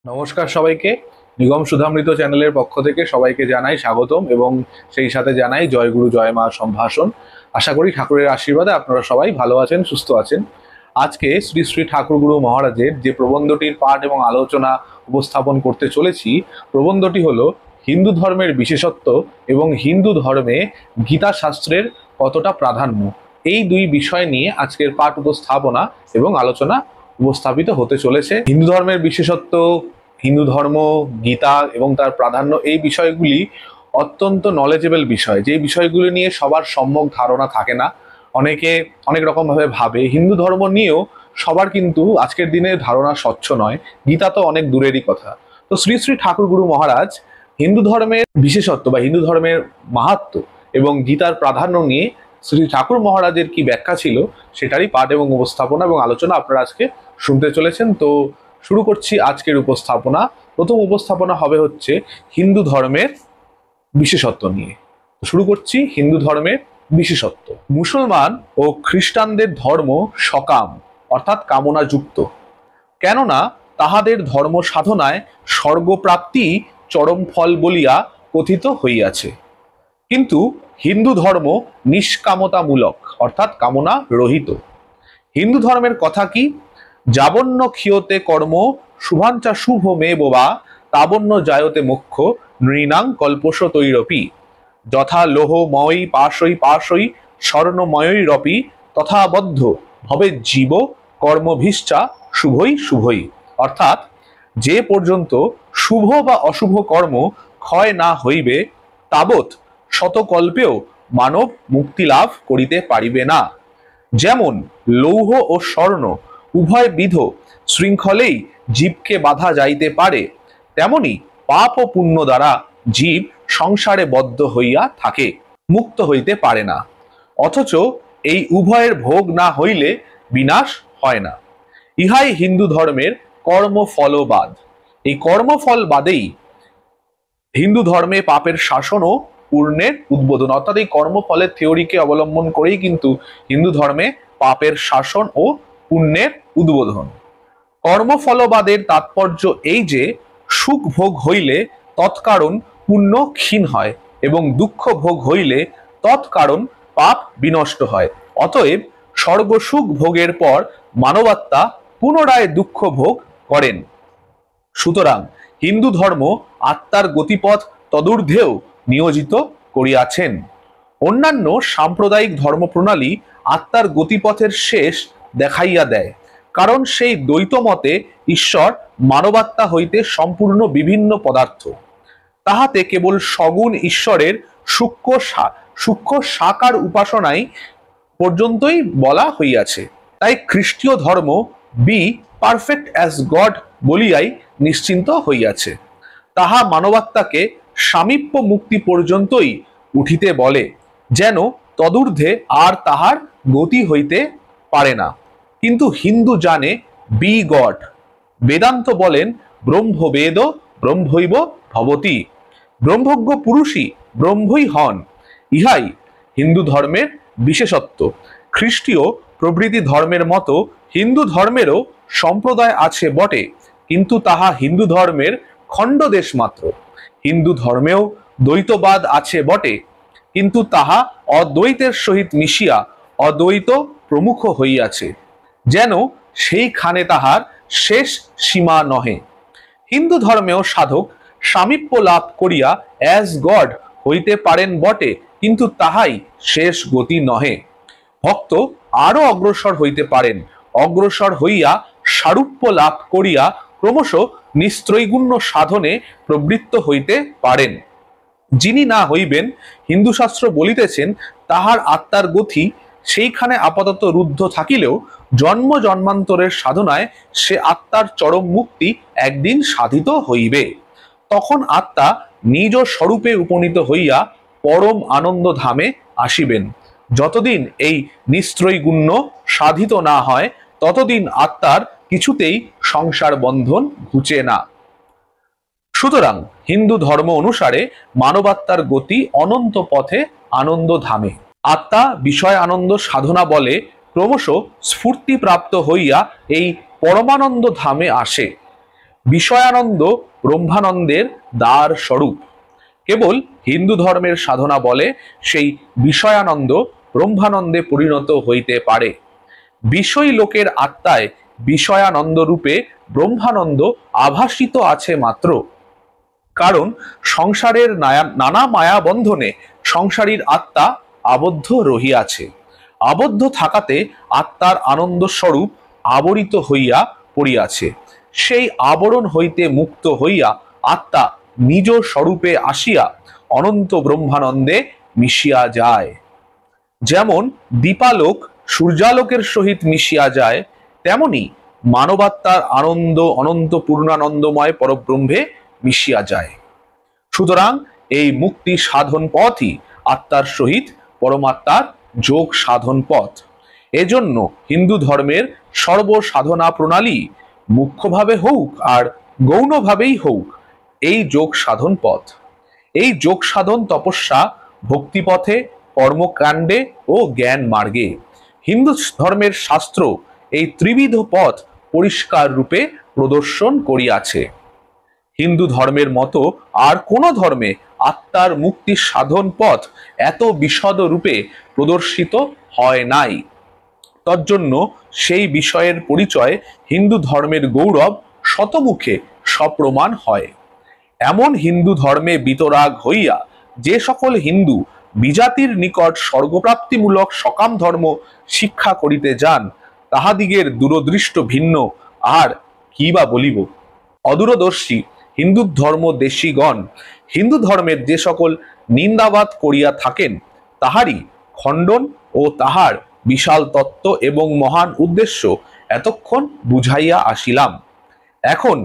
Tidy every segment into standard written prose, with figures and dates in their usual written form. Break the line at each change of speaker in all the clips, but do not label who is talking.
নমস্কার সবাইকে। নিগম সুধামৃত চ্যানেলের পক্ষ থেকে সবাইকে জানাই স্বাগতম এবং সেই সাথে জানাই জয় গুরু জয় মা সম্ভাষণ। আশা করি ঠাকুরের আশীর্বাদে আপনারা সবাই ভালো আছেন, সুস্থ আছেন। আজকে শ্রী শ্রী ঠাকুর গুরু মহারাজের যে প্রবন্ধটির পাঠ এবং আলোচনা উপস্থাপন করতে চলেছি, প্রবন্ধটি হলো হিন্দু ধর্মের বিশেষত্ব এবং হিন্দু ধর্মে গীতা শাস্ত্রের কতটা প্রাধান্য। এই দুই বিষয় নিয়ে আজকের পাঠ উপস্থাপনা এবং আলোচনা উপস্থাপিত হতে চলেছে। হিন্দু ধর্মের বিশেষত্ব, হিন্দু ধর্ম, গীতা এবং তার প্রাধান্য, এই বিষয়গুলি অত্যন্ত নলেজেবল বিষয়, যে বিষয়গুলি নিয়ে সবার সম্যক ধারণা থাকে না। অনেকে অনেক রকমভাবে ভাবে। হিন্দু ধর্ম নিয়েও সবার কিন্তু আজকের দিনে ধারণা স্বচ্ছ নয়। গীতা তো অনেক দূরেরই কথা। তো শ্রী শ্রী ঠাকুর গুরু মহারাজ হিন্দু ধর্মের বিশেষত্ব বা হিন্দু ধর্মের মাহাত্ম্য এবং গীতার প্রাধান্য নিয়ে শ্রী ঠাকুর মহারাজের কি ব্যাখ্যা ছিল সেটারই পাঠ এবং উপস্থাপনা এবং আলোচনা আপনারা আজকে শুনতে চলেছেন। তো শুরু করছি আজকের উপস্থাপনা। প্রথম উপস্থাপনা হবে হচ্ছে হিন্দু ধর্মের বিশেষত্ব নিয়ে। শুরু করছি হিন্দু ধর্মের বিশেষত্ব। মুসলমান ও খ্রিস্টানদের ধর্ম সকাম অর্থাৎ কামনাযুক্ত, কেননা তাহাদের ধর্ম সাধনায় স্বর্গপ্রাপ্তি চরম ফল বলিয়া কথিত হইয়াছে। কিন্তু হিন্দু ধর্ম নিষ্কামতামূলক অর্থাৎ কামনা রহিত। হিন্দু ধর্মের কথা কি? যাবন্য ক্ষিয়তে কর্ম শুভাঞ্চা শুভ মে বোবা তাবন্য জায়তে মোক্ষ নৃণাং কল্পশ তৈরপি যথা লোহময়ী পাশই স্বর্ণময়ীরপি তথাবদ্ধ ভবে জীব কর্মভিশ্চা শুভই শুভই। অর্থাৎ যে পর্যন্ত শুভ বা অশুভ কর্ম ক্ষয় না হইবে তাবৎ শতকল্পেও মানব মুক্তি লাভ করিতে পারিবে না। যেমন লৌহ ও স্বর্ণ উভয় বিধ শৃঙ্খলেই জীবকে বাধা যাইতে পারে, তেমনি পাপ ও পুণ্য দ্বারা জীব সংসারে বদ্ধ হইয়া থাকে, মুক্ত হইতে পারে না। অথচ এই উভয়ের ভোগ না হইলে বিনাশ হয় না। ইহাই হিন্দু ধর্মের কর্মফলবাদ। এই কর্মফলবাদেই হিন্দু ধর্মে পাপের শাসন ও পুণ্যের উদ্বোধন। অর্থাৎ এই কর্মফলের থিওরিকে অবলম্বন করেই কিন্তু হিন্দু ধর্মে পাপের শাসন ও পুণ্যের উদ্বোধন। কর্মফলবাদের তাৎপর্য এই যে সুখ ভোগ হইলে তৎকারণ পুণ্য ক্ষীণ হয় এবং দুঃখ ভোগ হইলে তৎকারণ পাপ বিনষ্ট হয়। অতএব স্বর্গ সুখ ভোগের পর মানবাত্মা পুনরায় দুঃখ ভোগ করেন। সুতরাং হিন্দু ধর্ম আত্মার গতিপথ তদূর্ধ্বেও নিয়োজিত করিয়াছেন। অন্যান্য সাম্প্রদায়িক ধর্মপ্রণালী আত্মার গতিপথের শেষ দেখাইয়া দেয়, কারণ সেই দ্বৈত মতে ঈশ্বর মানবাত্মা হইতে সম্পূর্ণ বিভিন্ন পদার্থ। তাহাতে কেবল সগুণ ঈশ্বরের সূক্ষ্ম সাকার উপাসনাই পর্যন্তই বলা হইয়াছে। তাই খ্রিস্টীয় ধর্ম বি পারফেক্ট অ্যাজ গড বলিয়াই নিশ্চিন্ত হইয়াছে। তাহা মানবাত্মাকে সামীপ্য মুক্তি পর্যন্তই উঠিতে বলে, যেন তদূর্ধ্বে আর তাহার গতি হইতে পারে না। কিন্তু হিন্দু জানে বি গড। বেদান্ত বলেন ব্রহ্মবেদ ব্রহ্মৈব ভবতি, ব্রহ্মজ্ঞ পুরুষই ব্রহ্মই হন। ইহাই হিন্দু ধর্মের বিশেষত্ব। খ্রিস্টীয় প্রভৃতি ধর্মের মতো হিন্দু ধর্মেরও সম্প্রদায় আছে বটে, কিন্তু তাহা হিন্দু ধর্মের খণ্ডদেশ মাত্র। হিন্দু ধর্মেও দ্বৈতবাদ আছে বটে, কিন্তু তাহা অদ্বৈতের সহিত মিশিয়া অদ্বৈত প্রমুখ হইয়াছে, যেন সেইখানে তাহার শেষ সীমা নহে। হিন্দু ধর্মেও সাধক সামীপ্য লাভ করিয়া অ্যাজ গড হইতে পারেন বটে, কিন্তু তাহাই শেষ গতি নহে। ভক্ত আরো অগ্রসর হইতে পারেন, অগ্রসর হইয়া সারূপ্য লাভ করিয়া ক্রমশ নিস্ত্রৈগুণ্য সাধনে প্রবৃত্ত হইতে পারেন। যিনি না হইবেন, হিন্দু শাস্ত্র বলিতেছেন, তাহার আত্মার গতি সেইখানে আপাতত রুদ্ধ থাকিলেও জন্ম জন্মান্তরের সাধনায় সে আত্মার চরম মুক্তি একদিন সাধিত হইবে। তখন আত্মা নিজ স্বরূপে উপনীত হইয়া পরম আনন্দ ধামে আসিবেন। যতদিন এই নিস্ত্রৈগুণ্য সাধিত না হয়, ততদিন আত্মার কিছুতেই সংসার বন্ধন ঘুচে না। সুতরাং হিন্দু ধর্ম অনুসারে মানবাত্মার গতি অনন্ত পথে আনন্দ ধামে। আত্মা বিষয় আনন্দ সাধনা বলে ক্রমশ স্ফূর্তিপ্রাপ্ত হইয়া এই পরমানন্দ ধামে আসে। বিষয়ানন্দ ব্রহ্মানন্দের দ্বার স্বরূপ। কেবল হিন্দু ধর্মের সাধনা বলে সেই বিষয়ানন্দ ব্রহ্মানন্দে পরিণত হইতে পারে। বিষয় লোকের আত্মায় বিষয়ানন্দ রূপে ব্রহ্মানন্দ আভাসিত আছে মাত্র। কারণ সংসারের নানা মায়া বন্ধনে সংসারীর আত্মা আবদ্ধ রহিয়াছে। আবদ্ধ থাকাতে আত্মার আনন্দ স্বরূপ আবরিত হইয়া পড়িয়াছে। সেই আবরণ হইতে মুক্ত হইয়া আত্মা নিজ স্বরূপে আসিয়া অনন্ত ব্রহ্মানন্দে মিশিয়া যায়। যেমন দীপালোক সূর্যালোকের সহিত মিশিয়া যায়, তেমনি মানবাত্মার আনন্দ অনন্ত পূর্ণানন্দময় পরব্রহ্মে মিশিয়া যায়। সুতরাং এই মুক্তি সাধন পথই আত্মার সহিত পরমাত্মার যোগ সাধন পথ। এজন্য হিন্দু ধর্মের সর্বসাধনা প্রণালী মুখ্যভাবে হোক আর গৌণভাবেই হোক এই যোগ সাধন পথ। এই যোগ সাধন তপস্যা ভক্তিপথে, কর্মকাণ্ডে ও জ্ঞান মার্গে। হিন্দু ধর্মের শাস্ত্র এই ত্রিবিধ পথ পরিষ্কার রূপে প্রদর্শন করিয়াছে। হিন্দু ধর্মের মতো আর কোন ধর্মে আত্মার মুক্তির সাধন পথ এত বিশদ রূপে প্রদর্শিত হয় নাই। তজ্জন্য সেই বিষয়ের পরিচয় হিন্দু ধর্মের গৌরব শতমুখে সপ্রমাণ হয়। এমন হিন্দু ধর্মে বিতরাগ হইয়া যে সকল হিন্দু বিজাতির নিকট স্বর্গপ্রাপ্তিমূলক সকাম ধর্ম শিক্ষা করিতে যান, তাহাদিগের দূরদৃষ্ট ভিন্ন আর কি বা বলিব। অদূরদর্শী হিন্দু ধর্ম দেশীগণ হিন্দু ধর্মের যে সকল নিন্দাবাদ করিয়া থাকেন, তাহারই খণ্ডন ও তাহার বিশাল তত্ত্ব এবং মহান উদ্দেশ্য এতক্ষণ বুঝাইয়া আসিলাম। এখন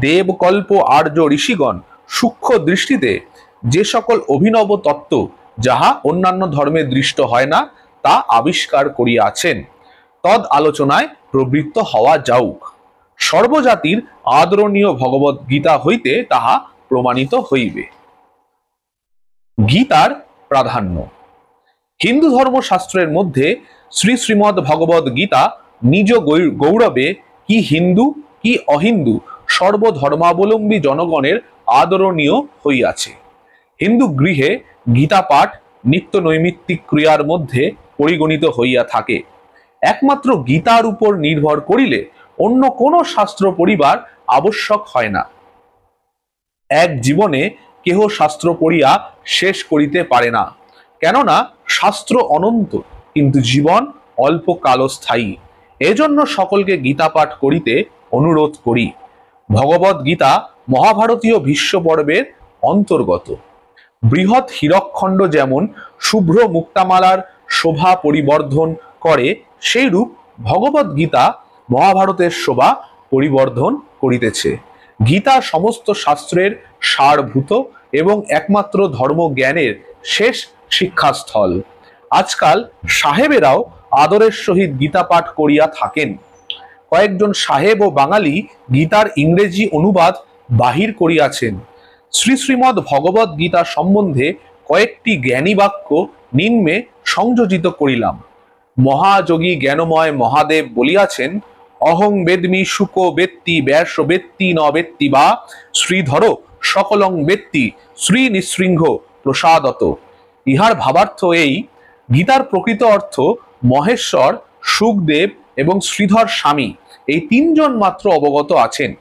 দেবকল্প আর্য ঋষিগণ সূক্ষ্ম দৃষ্টিতে যে সকল অভিনব তত্ত্ব যাহা অন্যান্য ধর্মে দৃষ্ট হয় না, তা আবিষ্কার করিয়াছেন। তদ আলোচনায় প্রবৃত্ত হওয়া যাউক। সর্বজাতির আদরণীয় ভগবত গীতা হইতে তাহা প্রমাণিত হইবে। গীতার প্রাধান্য। হিন্দু ধর্মশাস্ত্রের মধ্যে শ্রীমদ্ ভগবদ গীতা নিজ গৌরবে কি হিন্দু কি অহিন্দু সর্বধর্মাবলম্বী জনগণের আদরণীয় হইয়াছে। হিন্দু গৃহে গীতা পাঠ নিত্য নৈমিত্তিক ক্রিয়ার মধ্যে পরিগণিত হইয়া থাকে। একমাত্র গীতার উপর নির্ভর করিলে অন্য কোন শাস্ত্র পড়িবার আবশ্যক হয় না। এক জীবনে কেহ শাস্ত্র পড়িয়া শেষ করিতে পারে না, কেননা শাস্ত্র অনন্ত কিন্তু জীবন অল্প কালস্থায়ী। এজন্য সকলকে গীতা পাঠ করিতে অনুরোধ করি। ভগবদ গীতা মহাভারতীয় ভীষ্ম পর্বের অন্তর্গত। বৃহৎ হীরকখণ্ড যেমন শুভ্র মুক্তামালার শোভা পরিবর্ধন করে, সেইরূপ ভগবদ গীতা মহাভারতের শোভা পরিবর্ধন করিতেছে। গীতা সমস্ত শাস্ত্রের সারভূত এবং একমাত্র ধর্মজ্ঞানের শেষ শিক্ষাস্থল। আজকাল সাহেবেরাও আদরের সহিত গীতা পাঠ করিয়া থাকেন। কয়েকজন সাহেব ও বাঙালি গীতার ইংরেজি অনুবাদ বাহির করিয়াছেন। শ্রীমদ্ ভগবদ গীতা সম্বন্ধে কয়েকটি জ্ঞানী বাক্য নিম্নে সংযোজিত করিলাম। মহাযোগী জ্ঞানময় মহাদেব বলিয়াছেন, অহং বেদমি শুক বেত্তি ব্যাস বেত্তি ন বেত্তি বা শ্রীধর সকলং বেত্তি শ্রী নিঃশৃঙ্গ প্রসাদত। ইহার ভাবার্থ এই, গীতার প্রকৃত অর্থ মহেশ্বর, শুকদেব এবং শ্রীধর স্বামী এই তিনজন মাত্র অবগত আছেন।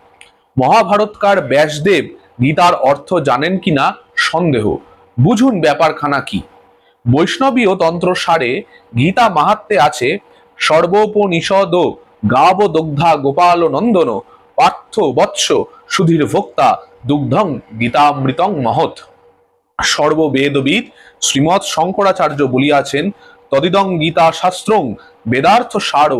মহাভারতকার ব্যাসদেব গীতার অর্থ জানেন কিনা সন্দেহ। বুঝুন ব্যাপারখানা কি। বৈষ্ণবীয় তন্ত্রসারে গীতা মাহাত্ম্যে আছে, সর্বোপনিষদ গাব দগ্ধা গোপাল নন্দন পার্থ বৎস সুধীর ভোক্তা দুগ্ধং গীতামৃতং মহৎ। সর্ববেদবিদ শ্রীমৎ শঙ্করাচার্য বলিয়াছেন, তদিদং গীতা শাস্ত্রং বেদার্থ সার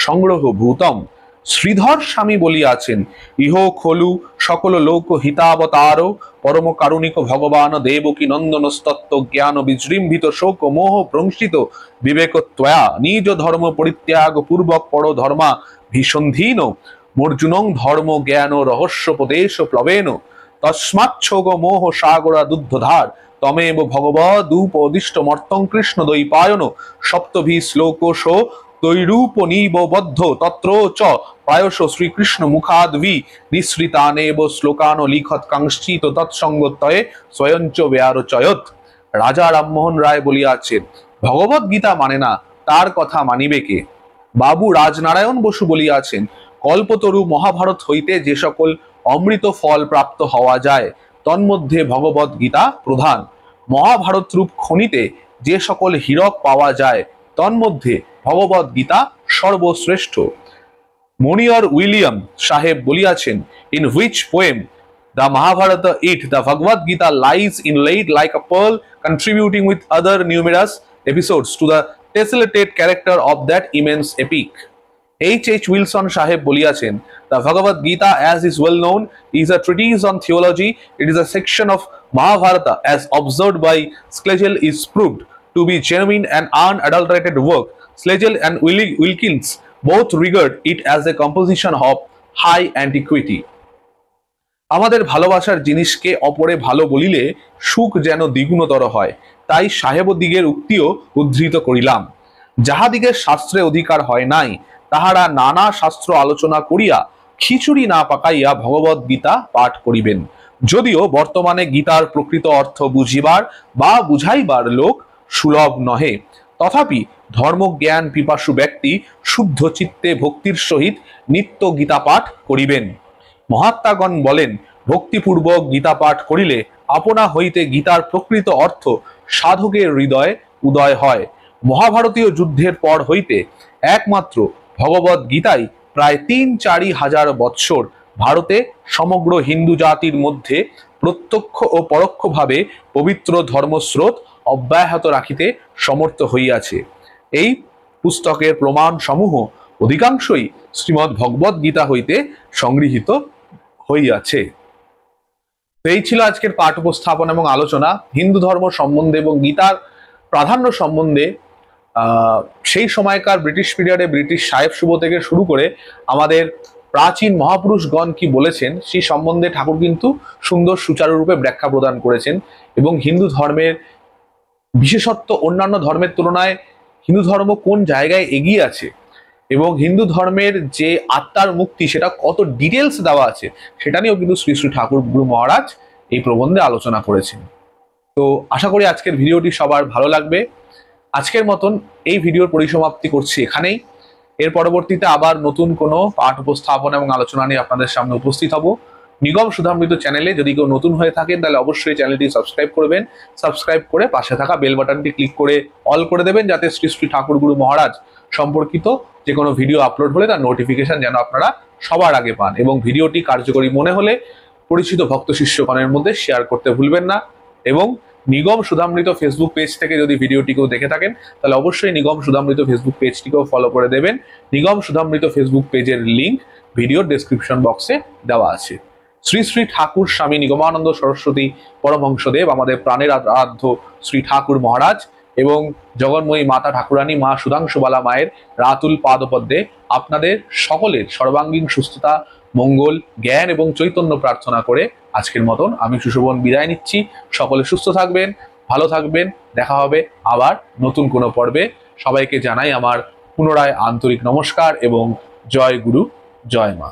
সংগ্রহ ভূতম। শ্রীধর স্বামী বলিয়াছেন, ইহ খলু সকল লোক হিতাবতার পরম কারুণিক ভগবান দেবকী নন্দন স্তত্ব জ্ঞান বিজৃম্ভিত শোক মোহ ভ্রংসিত বিবেক ত্বয়া নিজ ধর্ম পরিত্যাগ পূর্বক পর ধর্মা ভীষণধীন মর্জুনং ধর্ম জ্ঞান রহস্যোপদেশ প্লবেন তস্মাচ্ছোগ মোহ সাগরা দুগ্ধধার তমেব ভগবদুপদিষ্ট মর্তং কৃষ্ণ দ্বৈপায়ন সপ্তভি শ্লোকোশ তৈরূপনিববদ্ধ তত্র চ প্রায়শ শ্রীকৃষ্ণ মুখাদ্বি নিঃসৃতানেব শ্লোকান লিখত কাংশ্চিত তৎসঙ্গতয়ে স্বয়ঞ্চ ব্যারচয়ত। রাজা রামমোহন রায় বলিয়াছেন, ভগবত গীতা মানে না, তার কথা মানিবে কে? বাবু রাজনারায়ণ বসু বলিয়াছেন, কল্পতরু মহাভারত হইতে যে সকল অমৃত ফল প্রাপ্ত হওয়া যায় তন্মধ্যে ভগবত গীতা প্রধান। মহাভারত রূপ খনিতে যে সকল হীরক পাওয়া যায় তন্মধ্যে ভগবত গীতা সর্বশ্রেষ্ঠ। মনিয়র উইলিয়াম সাহেব বলিয়াছেন, in which poem the Mahabharata it the Bhagavad Gita lies inlaid like a pearl, contributing with other numerous episodes to the tessellated character of that immense epic. H. Wilson Sahib বলিয়াছেন, the Bhagavad Gita, as is well known, is a treatise on theology. It is a section of Mahabharata as observed by Schlegel is proved to be genuine and unadulterated work. Schlegel and Wilkins both regard it as a composition of high antiquity. আমাদের ভালোবাসার জিনিসকে অপরে ভালো বলিলে সুখ যেন দ্বিগুণতর হয়, তাই সাহেবদিগের উক্তিও উদ্ধৃত করিলাম। যাহাদিগের শাস্ত্রে অধিকার হয় নাই, তাহারা নানা শাস্ত্র আলোচনা করিয়া খিচুড়ি না পাকাইয়া ভগবত গীতা পাঠ করিবেন। যদিও বর্তমানে গীতার প্রকৃত অর্থ বুঝিবার বা বুঝাইবার লোক সুলভ নহে, তথাপি ধর্মজ্ঞান পিপাসু ব্যক্তি শুদ্ধ চিত্তে ভক্তির সহিত নিত্য গীতা পাঠ করিবেন। মহাত্মাগণ বলেন, ভক্তিপূর্বক গীতা পাঠ করিলে আপনা হইতে গীতার প্রকৃত অর্থ সাধকের হৃদয়ে উদয় হয়। মহাভারতীয় যুদ্ধের পর হইতে একমাত্র ভগবত গীতাই প্রায় ৩-৪ হাজার বৎসর ভারতে সমগ্র হিন্দু জাতির মধ্যে প্রত্যক্ষ ও পরোক্ষভাবে পবিত্র ধর্মস্রোত অব্যাহত রাখিতে সমর্থ হইয়াছে। এই পুস্তকের প্রমাণ সমূহ অধিকাংশই শ্রীমদ্ ভগবত গীতা হইতে সংগৃহীত হইয়াছে। এই ছিল আজকের পাঠ উপস্থাপন এবং আলোচনা হিন্দু ধর্ম সম্বন্ধে এবং গীতার প্রাধান্য সম্বন্ধে। সেই সময়কার ব্রিটিশ পিরিয়ডে ব্রিটিশ সাহেব শুভ থেকে শুরু করে আমাদের প্রাচীন মহাপুরুষগণ কি বলেছেন সেই সম্বন্ধে ঠাকুর কিন্তু সুন্দর সুচারুরূপে ব্যাখ্যা প্রদান করেছেন। এবং হিন্দু ধর্মের বিশেষত্ব অন্যান্য ধর্মের তুলনায় হিন্দু ধর্ম কোন জায়গায় এগিয়ে আছে এবং হিন্দু ধর্মের যে আত্মার মুক্তি সেটা কত ডিটেলস দেওয়া আছে সেটা নিয়েও কিন্তু শ্রী শ্রী ঠাকুর গুরু মহারাজ এই প্রবন্ধে আলোচনা করেছেন। তো আশা করি আজকের ভিডিওটি সবার ভালো লাগবে। আজকের মতন এই ভিডিওর পরিসমাপ্তি করছি এখানেই। এর পরবর্তীতে আবার নতুন কোনো পাঠ উপস্থাপন এবং আলোচনা নিয়ে আপনাদের সামনে উপস্থিত হব। নিগম সুধামৃত চ্যানেলে যদি কেউ নতুন হয়ে থাকেন তাহলে অবশ্যই চ্যানেলটি সাবস্ক্রাইব করবেন। সাবস্ক্রাইব করে পাশে থাকা বেল বাটনটি ক্লিক করে অল করে দেবেন, যাতে শ্রী শ্রী ঠাকুর গুরু মহারাজ সম্পর্কিত যে কোনো ভিডিও আপলোড হলে তার নোটিফিকেশন যেন আপনারা সবার আগে পান। এবং ভিডিওটি কার্যকরী মনে হলে পরিচিত ভক্ত শিষ্যগণের মধ্যে শেয়ার করতে ভুলবেন না। এবং নিগম সুধামৃত ফেসবুক পেজ থেকে যদি ভিডিওটিকেও দেখে থাকেন তাহলে অবশ্যই নিগম সুধামৃত ফেসবুক পেজটিকেও ফলো করে দেবেন। নিগম সুধামৃত ফেসবুক পেজের লিঙ্ক ভিডিওর ডেসক্রিপশন বক্সে দেওয়া আছে। শ্রী শ্রী ঠাকুর স্বামী নিগমানন্দ সরস্বতী পরমহংসদেব, আমাদের প্রাণের আরাধ্য শ্রী ঠাকুর মহারাজ এবং জগন্ময়ী মাতা ঠাকুরানী মা সুধাংশুবালা মায়ের রাতুল পাদপদ্মে আপনাদের সকলের সর্বাঙ্গীন সুস্থতা, মঙ্গল, জ্ঞান এবং চৈতন্য প্রার্থনা করে আজকের মতন আমি সুশোভন বিদায় নিচ্ছি। সকলে সুস্থ থাকবেন, ভালো থাকবেন। দেখা হবে আবার নতুন কোনো পর্বে। সবাইকে জানাই আমার পুনরায় আন্তরিক নমস্কার এবং জয় গুরু, জয় মা।